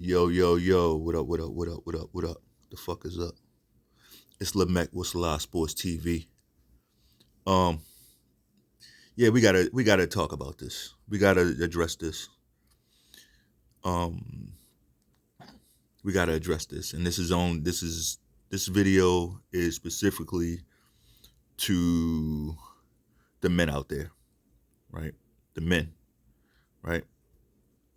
Yo, yo, yo, what up, what up, what up, what up, what up? The fuck is up? It's Lemekh with selahsportstv. Um, yeah, we gotta talk about this. We gotta address this. Um, we gotta address this. And this video is specifically to the men out there, right? The men, right?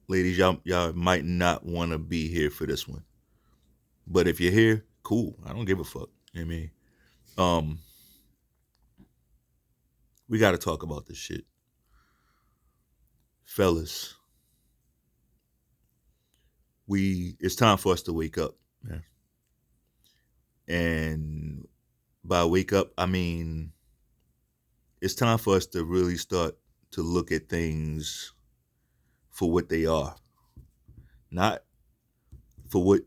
Ladies, y'all might not wanna be here for this one. But if you're here, cool. I don't give a fuck. You know what I mean? Um, we gotta talk about this shit. Fellas, it's time for us to wake up, man. And by wake up, I mean it's time for us to really start to look at things for what they are, not for what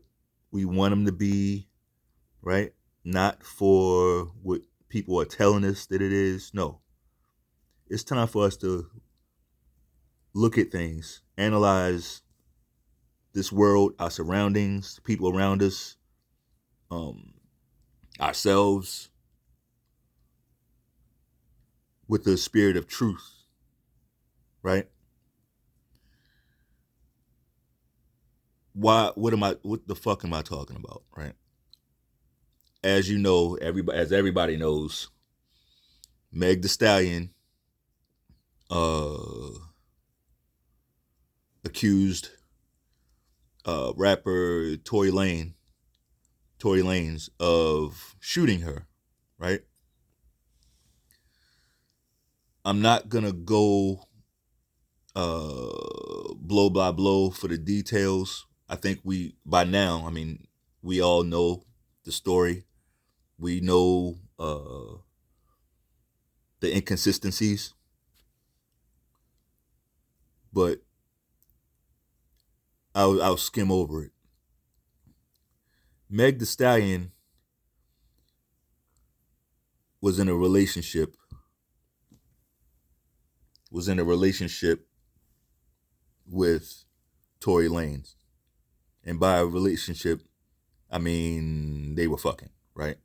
we want them to be, right? Not for what people are telling us that it is. No, it's time for us to look at things, analyze this world, our surroundings, the people around us, um, ourselves, with the spirit of truth, right? What the fuck am I talking about, right? As you know, everybody knows, Meg the Stallion uh accused rapper Tory Lanez of shooting her, right? I'm not gonna go blow by blow for the details. I think we all know the story. We know the inconsistencies, but I'll skim over it. Meg the Stallion was in a relationship with Tory Lanez. And by a relationship, I mean they were fucking, right?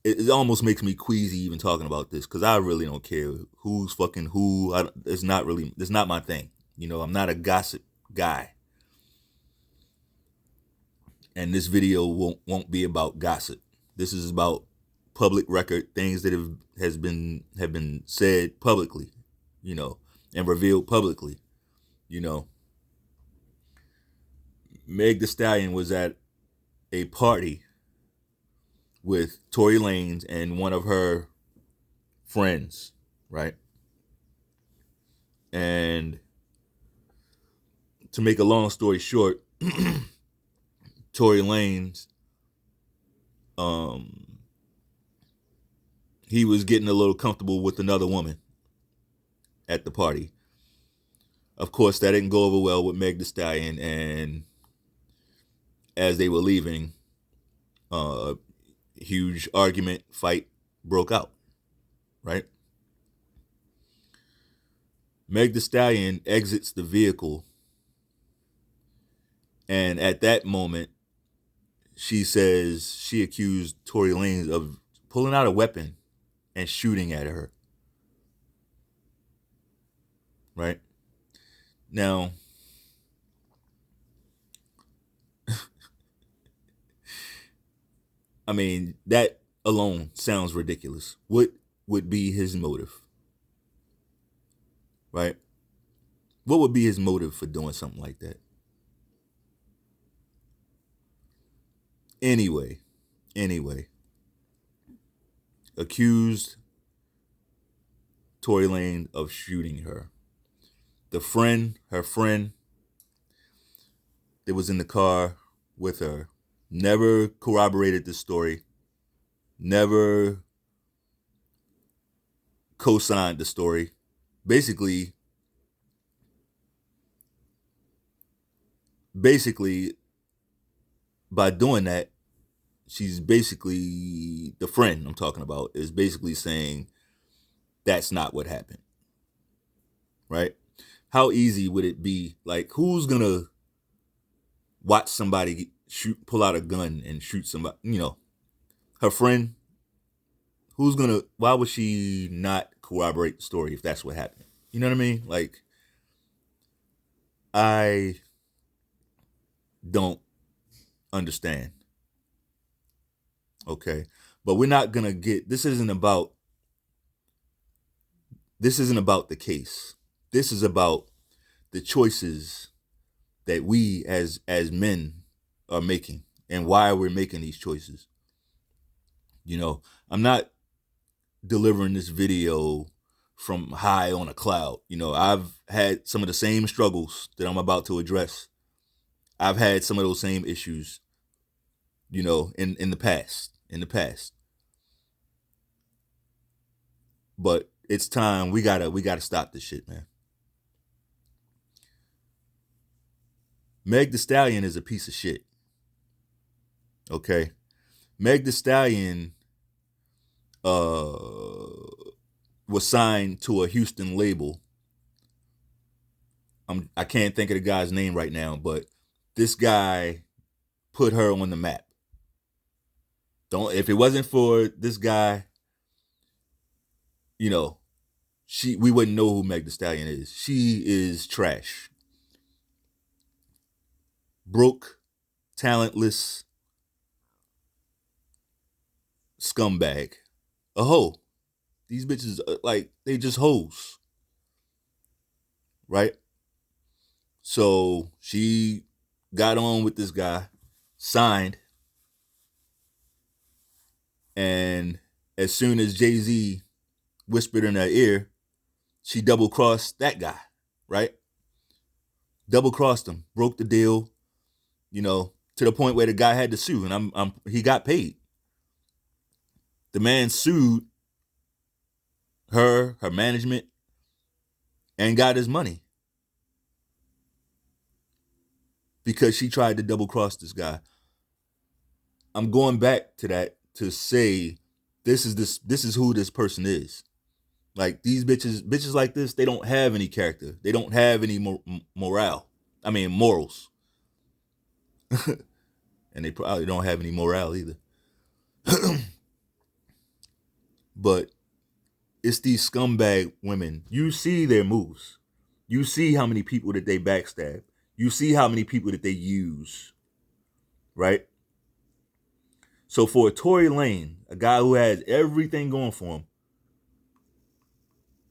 It almost makes me queasy even talking about this because I really don't care who's fucking who. It's not my thing. You know, I'm not a gossip guy. And this video won't be about gossip. This is about public record things that have been said publicly, you know, and revealed publicly, you know. Meg the Stallion was at a party with Tory Lanez and one of her friends, right? And to make a long story short, Tory Lanez, um, he was getting a little comfortable with another woman at the party. Of course, that didn't go over well with Meg the Stallion, and as they were leaving, a huge fight broke out, right? Meg the Stallion exits the vehicle, and at that moment, she says she accused Tory Lanez of pulling out a weapon and shooting at her, right? Now, I mean, that alone sounds ridiculous. What would be his motive, right? What would be his motive for doing something like that? Anyway, accused Tory Lanez of shooting her. Her friend that was in the car with her, never corroborated the story, never co-signed the story. Basically, by doing that, she's basically, the friend I'm talking about is basically saying that's not what happened, right? How easy would it be? Like, who's gonna watch somebody pull out a gun and shoot somebody, her friend, why would she not corroborate the story if that's what happened? You know what I mean? Like, I don't understand. Okay. But we're not going to this isn't about the case. This is about the choices that we as men are making and why we're making these choices. I'm not delivering this video from high on a cloud. I've had some of the same struggles that I'm about to address. I've had some of those same issues, in the past. But it's time. We gotta stop this shit, man. Meg Thee Stallion is a piece of shit. Okay. Meg Thee Stallion was signed to a Houston label. I can't think of the guy's name right now, but this guy put her on the map. If it wasn't for this guy, we wouldn't know who Meg Thee Stallion is. She is trash. Broke, talentless, scumbag. A hoe. These bitches, they just hoes. Right? So she got on with this guy, signed, and as soon as Jay-Z whispered in her ear, she double-crossed that guy, right? Double-crossed him, broke the deal, to the point where the guy had to sue, and he got paid. The man sued her management, and got his money because she tried to double-cross this guy. I'm going back to that to say this is who this person is. Like, these bitches like this, they don't have any character. They don't have any morals. And they probably don't have any morale either. But it's these scumbag women. You see their moves. You see how many people that they backstab. You see how many people that they use. Right? So for Tory Lane, a guy who has everything going for him,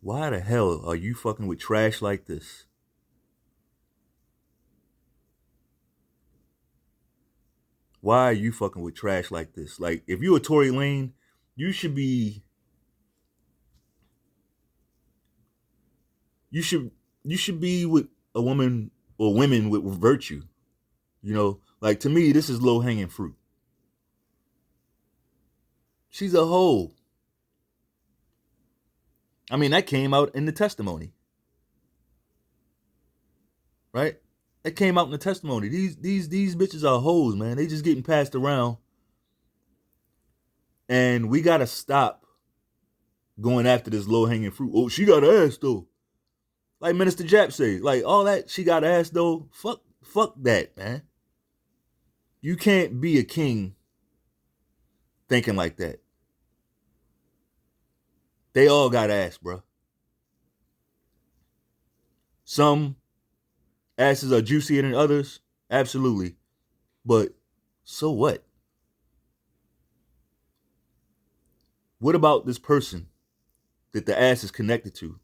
why the hell are you fucking with trash like this? Why are you fucking with trash like this? Like, if you're a Tory Lane, you should be with a woman or women with virtue. Like, to me, this is low hanging fruit. She's a hoe. I mean, that came out in the testimony. Right? That came out in the testimony. These bitches are hoes, man. They just getting passed around. And we gotta stop going after this low hanging fruit. Oh, she got ass though. Like Minister Jap says, like, all that she got ass though. Fuck that, man. You can't be a king thinking like that. They all got ass, bro. Some asses are juicier than others, absolutely. But so what? What about this person that the ass is connected to?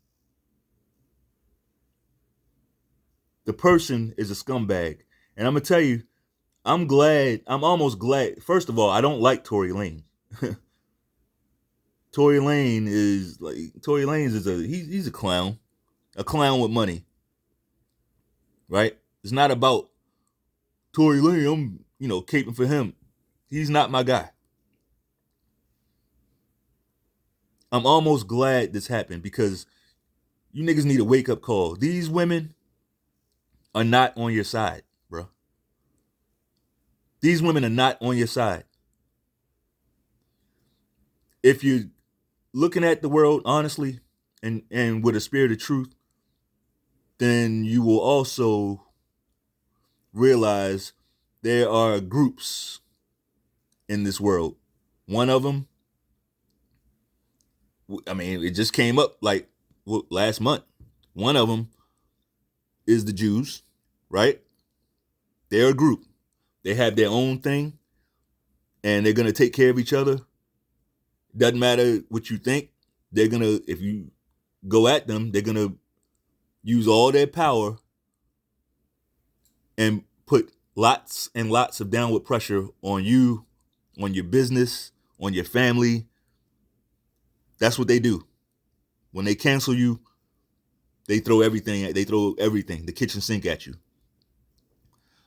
The person is a scumbag. And I'm going to tell you, I'm almost glad. First of all, I don't like Tory Lane. Tory Lane is he's a clown with money, right? It's not about Tory Lane. I'm, caping for him. He's not my guy. I'm almost glad this happened because you niggas need a wake up call. These women are not on your side, bro. These women are not on your side. If you're looking at the world honestly and with a spirit of truth, then you will also realize there are groups in this world. One of them, I mean, it just came up like last month. One of them is the Jews, right? They're a group. They have their own thing, and they're gonna take care of each other. Doesn't matter what you think. They're gonna, if you go at them, they're gonna use all their power and put lots and lots of downward pressure on you, on your business, on your family. That's what they do. When they cancel you, they throw everything, the kitchen sink at you.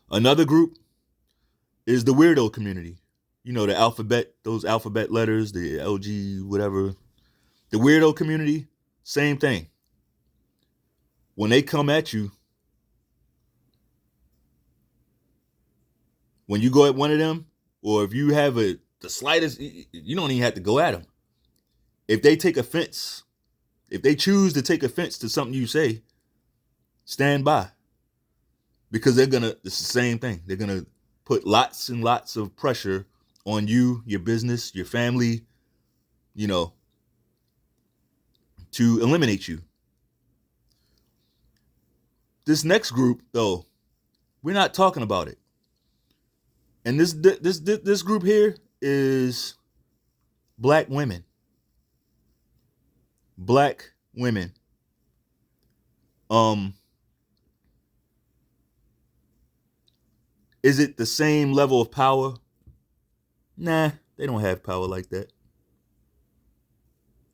Another group is the weirdo community. You know, the alphabet, those alphabet letters, the LG, whatever. The weirdo community, same thing. When they come at you, when you go at one of them, or if you have the slightest, you don't even have to go at them. If they take offense, if they choose to take offense to something you say, stand by. Because it's the same thing. They're gonna put lots and lots of pressure on you, your business, your family, you know, to eliminate you. This next group, though, we're not talking about it. And this group here is black women. Black women. Is it the same level of power? Nah, they don't have power like that.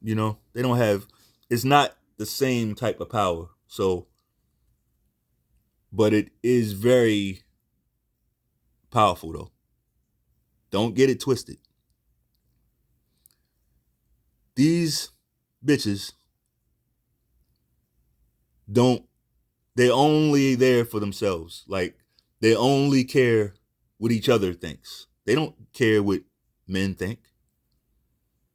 You know, they don't have, it's not the same type of power. So, but it is very powerful though. Don't get it twisted. These bitches they're only there for themselves. Like, they only care what each other thinks. They don't care what men think.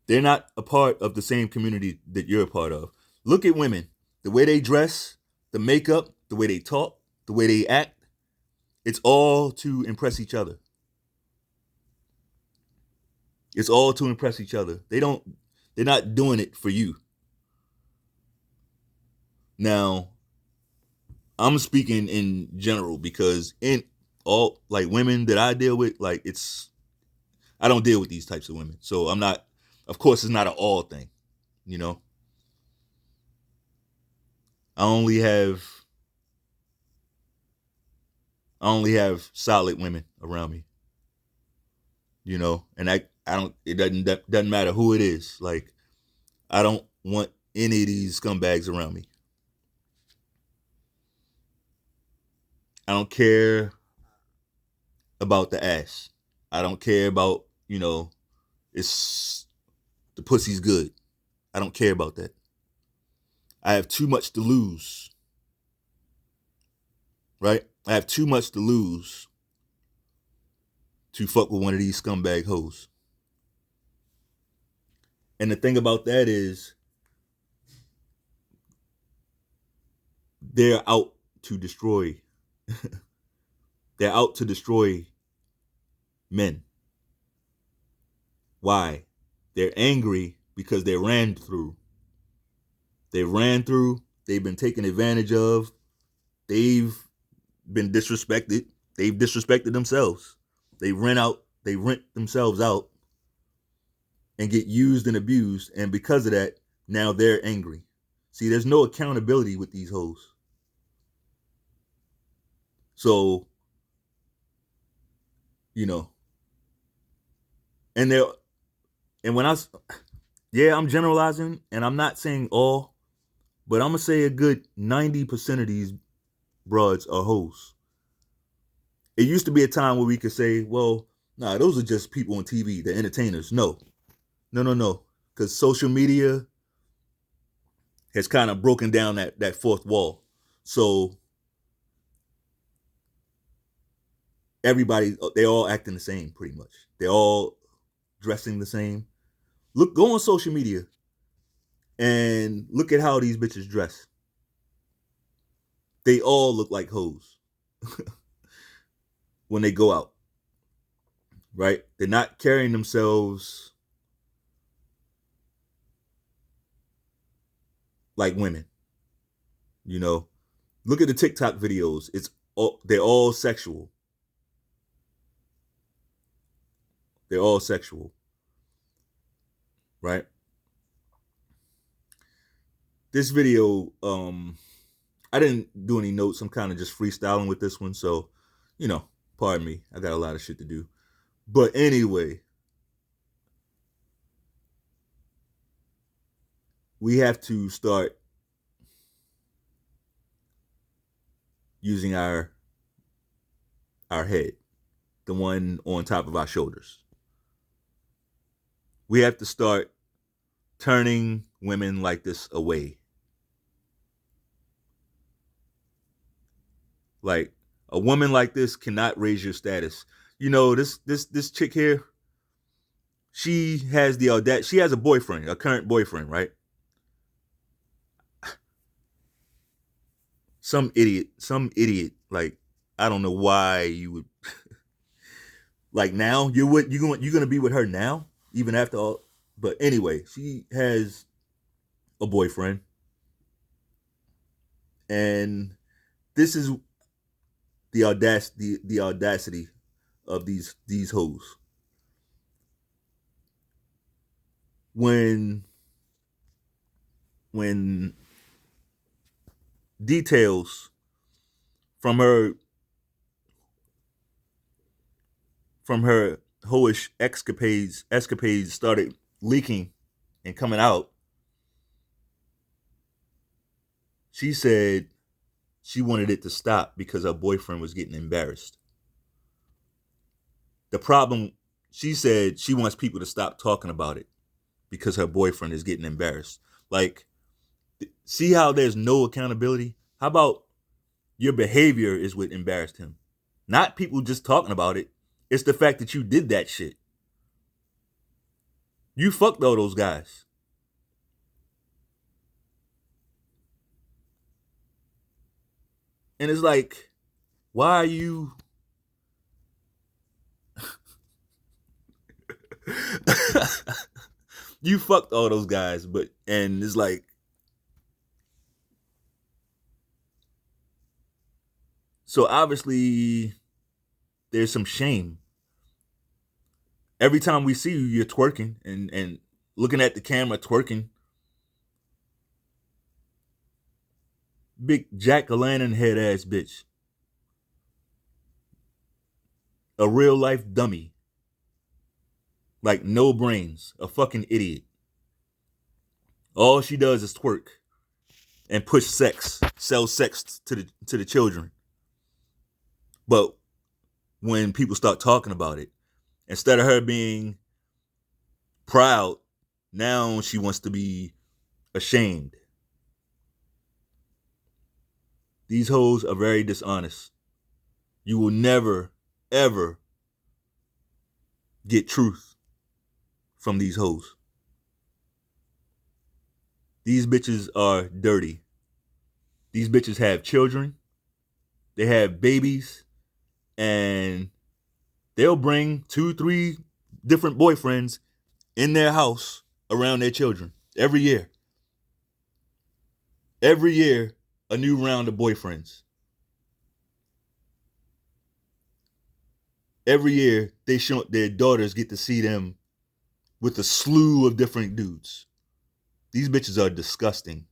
They're not a part of the same community that you're a part of. Look at women. The way they dress, the makeup, the way they talk, the way they act, it's all to impress each other. It's all to impress each other. They're not doing it for you. Now, I'm speaking in general because in all, like, women that I deal with, like, I don't deal with these types of women. So I'm not, of course, it's not an all thing, you know. I only have solid women around me, you know, and I don't, it doesn't matter who it is. Like, I don't want any of these scumbags around me. I don't care about the ass. I don't care about, you know, it's the pussy's good. I don't care about that. I have too much to lose. Right? I have too much to lose to fuck with one of these scumbag hoes. And the thing about that is, they're out to destroy. They're out to destroy men. Why? They're angry because they ran through. They ran through. They've been taken advantage of. They've been disrespected. They've disrespected themselves. They rent themselves out and get used and abused. And because of that, now they're angry. See, there's no accountability with these hoes. So, you know, and when I'm generalizing, and I'm not saying all, but I'm gonna say a good 90% of these broads are hoes. It used to be a time where we could say, well, nah, those are just people on TV, the entertainers. No, no, because social media has kind of broken down that fourth wall. So they're all acting the same pretty much. They're all dressing the same. Go on social media and look at how these bitches dress. They all look like hoes when they go out. right? They're not carrying themselves like women. You know, look at the TikTok videos. They're all sexual. They're all sexual, right? This video, I didn't do any notes. I'm kind of just freestyling with this one, so you know, pardon me. I got a lot of shit to do. But anyway, we have to start using our head, the one on top of our shoulders. We have to start turning women like this away. Like a woman like this cannot raise your status. You know, this chick here, she has the audacity. She has a boyfriend, a current boyfriend, right? Some idiot. Like I don't know why you would like now you're gonna be with her now, even after all. But anyway, she has a boyfriend, and this is the audacity of these hoes. When when details from her hoish escapades started leaking and coming out, she said she wanted it to stop because her boyfriend was getting embarrassed. The problem, she said she wants people to stop talking about it because her boyfriend is getting embarrassed. Like, see how there's no accountability? How about your behavior is what embarrassed him? Not people just talking about it. It's the fact that you did that shit. You fucked all those guys. And it's like, why are you you fucked all those guys, but and it's like so obviously there's some shame. Every time we see you, you're twerking and looking at the camera twerking. Big Jack-O-Latern head ass bitch. A real life dummy. Like no brains. A fucking idiot. All she does is twerk and push sex, sell sex to the children. But when people start talking about it, instead of her being proud, now she wants to be ashamed. These hoes are very dishonest. You will never, ever get truth from these hoes. These bitches are dirty. These bitches have children. They have babies. And they'll bring 2, 3 different boyfriends in their house around their children every year. Every year, a new round of boyfriends. Every year, their daughters get to see them with a slew of different dudes. These bitches are disgusting.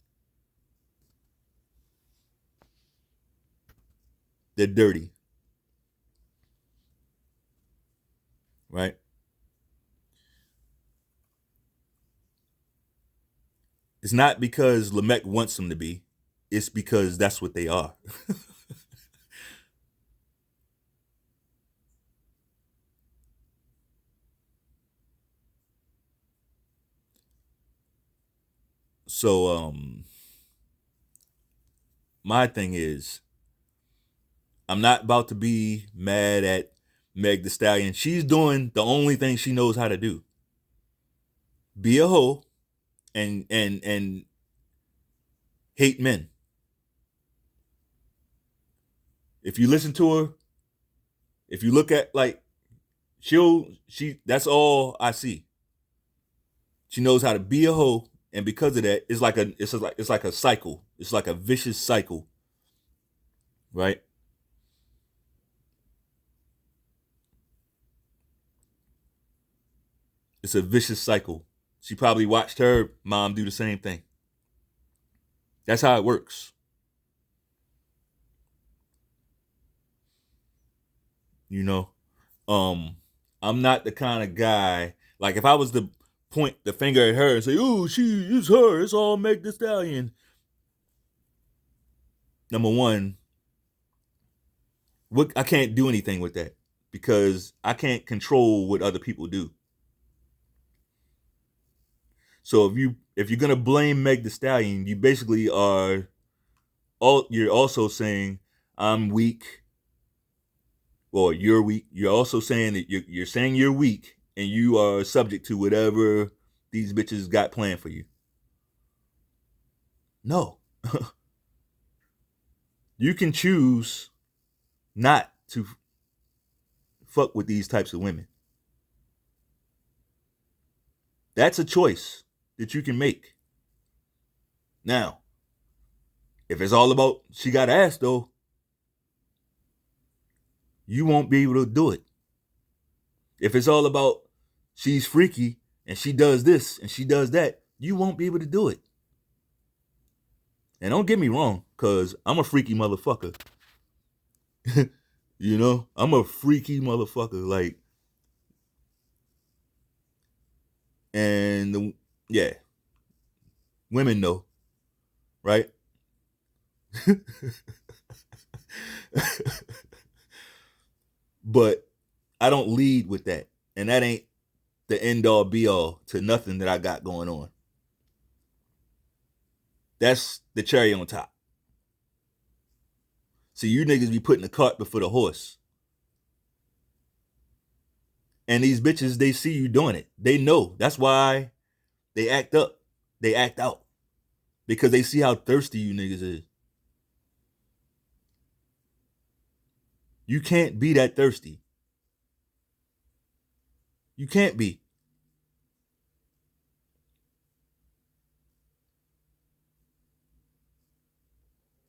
They're dirty. Right? It's not because Lemekh wants them to be. It's because that's what they are. So, my thing is, I'm not about to be mad at Meg the Stallion. She's doing the only thing she knows how to do. Be a hoe and hate men. If you listen to her, if you look at like That's all I see. She knows how to be a hoe, and because of that, it's like a cycle. It's like a vicious cycle, right? It's a vicious cycle. She probably watched her mom do the same thing. That's how it works. You know, um, I'm not the kind of guy like if I was to point the finger at her and say, "Oh, it's her. It's all Meg Thee Stallion." Number one, I can't do anything with that because I can't control what other people do. So if you're gonna blame Meg Thee Stallion, you basically you're also saying I'm weak or you're weak. You're also saying that you're saying you're weak and you are subject to whatever these bitches got planned for you. No. You can choose not to fuck with these types of women. That's a choice that you can make. Now, if it's all about she got ass though, you won't be able to do it. If it's all about she's freaky and she does this and she does that, you won't be able to do it. And don't get me wrong, cause I'm a freaky motherfucker. You know, I'm a freaky motherfucker. Like, and yeah, women know, right? But I don't lead with that, and that ain't the end all be all to nothing that I got going on. That's the cherry on top. See, you niggas be putting the cart before the horse. And these bitches, they see you doing it. They know. That's why they act up. They act out. Because they see how thirsty you niggas is. You can't be that thirsty. You can't be.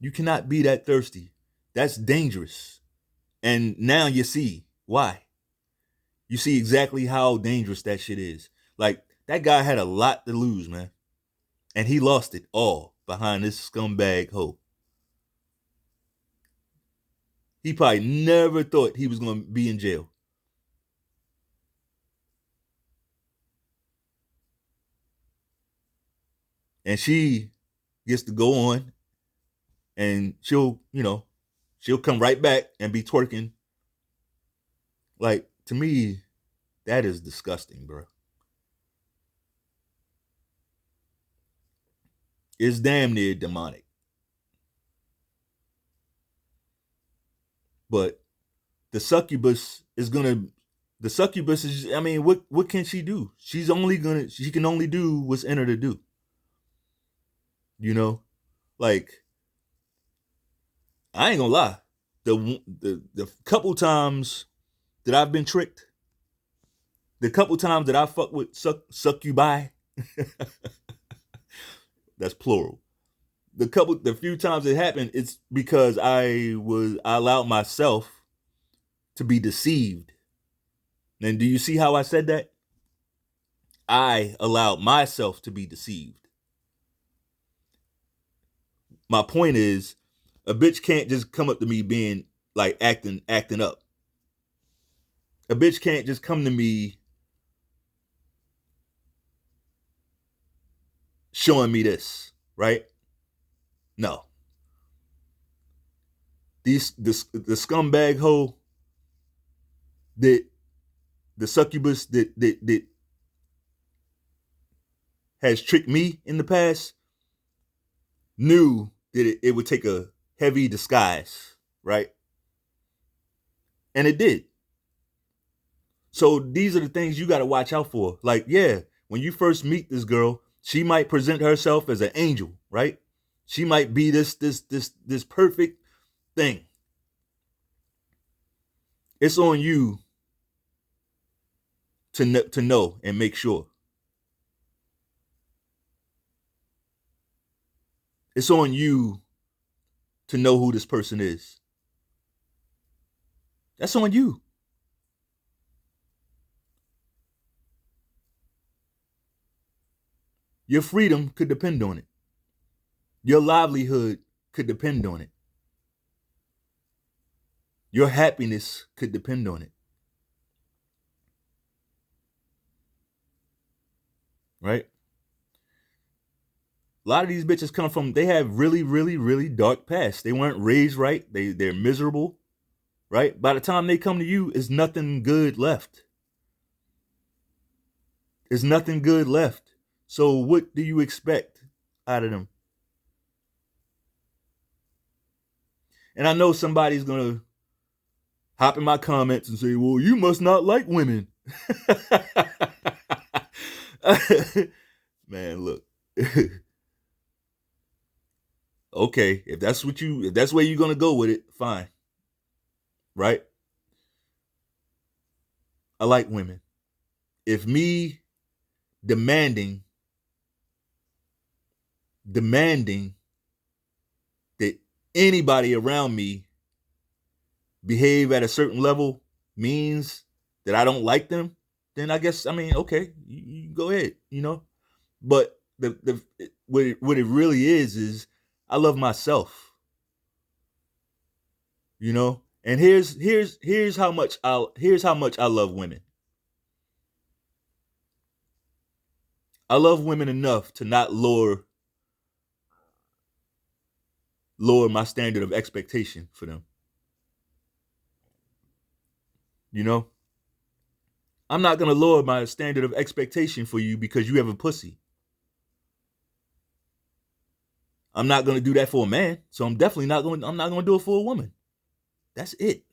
You cannot be that thirsty. That's dangerous. And now you see why. You see exactly how dangerous that shit is. Like, that guy had a lot to lose, man. And he lost it all behind this scumbag hoe. He probably never thought he was going to be in jail. And she gets to go on and she'll come right back and be twerking. Like, to me, that is disgusting, bro. It's damn near demonic. But the succubus is gonna the succubus is I mean, what can she do? She can only do what's in her to do. You know? Like, I ain't gonna lie. The couple times that I've been tricked, the couple times that I fuck with succubi, that's plural. The few times it happened, it's because I allowed myself to be deceived. And do you see how I said that? I allowed myself to be deceived. My point is, a bitch can't just come up to me being like acting up. A bitch can't just come to me showing me this, right? No. The scumbag hoe that the succubus that has tricked me in the past knew that it would take a heavy disguise, right? And it did. So these are the things you got to watch out for. Like, yeah, when you first meet this girl, she might present herself as an angel, right? She might be this perfect thing. It's on you to know and make sure. It's on you to know who this person is. That's on you. Your freedom could depend on it. Your livelihood could depend on it. Your happiness could depend on it. Right? A lot of these bitches come from, they have really, really, really dark past. They weren't raised right. They're miserable. Right? By the time they come to you, there's nothing good left. There's nothing good left. So what do you expect out of them? And I know somebody's going to hop in my comments and say, well, you must not like women. Man, look. Okay, if that's where you're going to go with it, fine. Right? I like women. If me demanding that anybody around me behave at a certain level means that I don't like them, then I guess, I mean, okay, you go ahead, But what it really is I love myself, And here's how much I love women. I love women enough to not lower my standard of expectation for them. I'm not going to lower my standard of expectation for you because you have a pussy. I'm not going to do that for a man, so I'm not going to do it for a woman. That's it.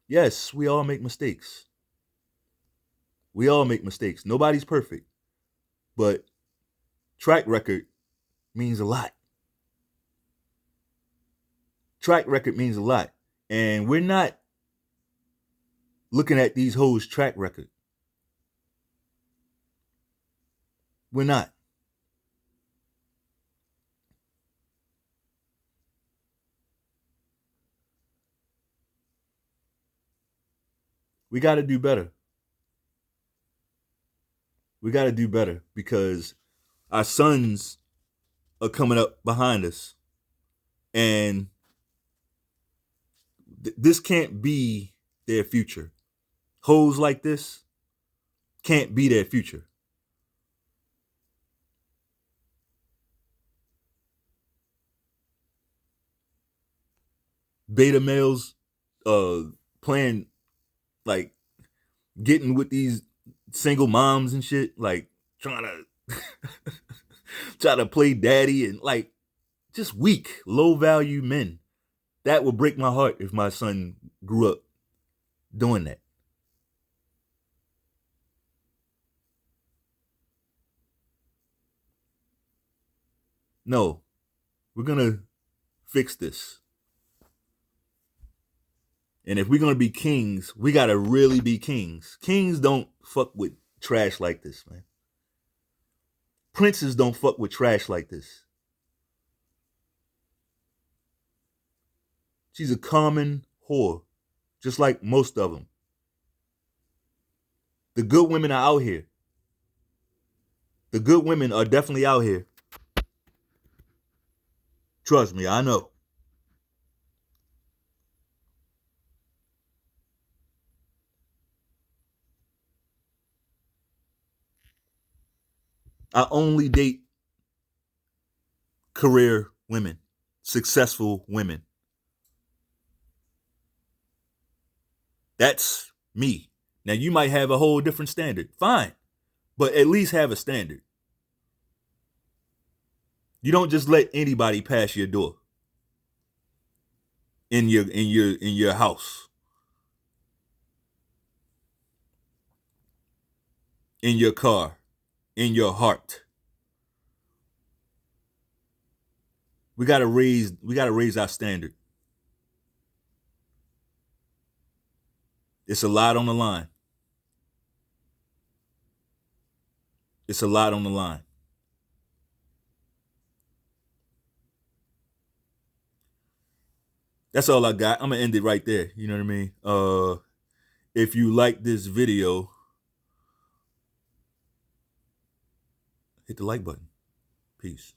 Yes, we all make mistakes. We all make mistakes. Nobody's perfect. But track record means a lot. Track record means a lot. And we're not looking at these hoes' track record. We're not. We got to do better. We got to do better because our sons are coming up behind us. And this can't be their future. Hoes like this can't be their future. Beta males playing, like, getting with these single moms and shit, like trying to play daddy and, like, just weak, low value men. That would break my heart if my son grew up doing that. No, we're gonna fix this. And if we're gonna be kings, we gotta really be kings. Kings don't fuck with trash like this, man. Princes don't fuck with trash like this. She's a common whore, just like most of them. The good women are out here. The good women are definitely out here. Trust me, I know. I only date career women, successful women. That's me. Now, you might have a whole different standard. Fine. But at least have a standard. You don't just let anybody pass your door in your house, in your car, in your heart. We gotta raise our standard. It's a lot on the line. It's a lot on the line. That's all I got. I'm gonna end it right there. You know what I mean? If you like this video, hit the like button. Peace.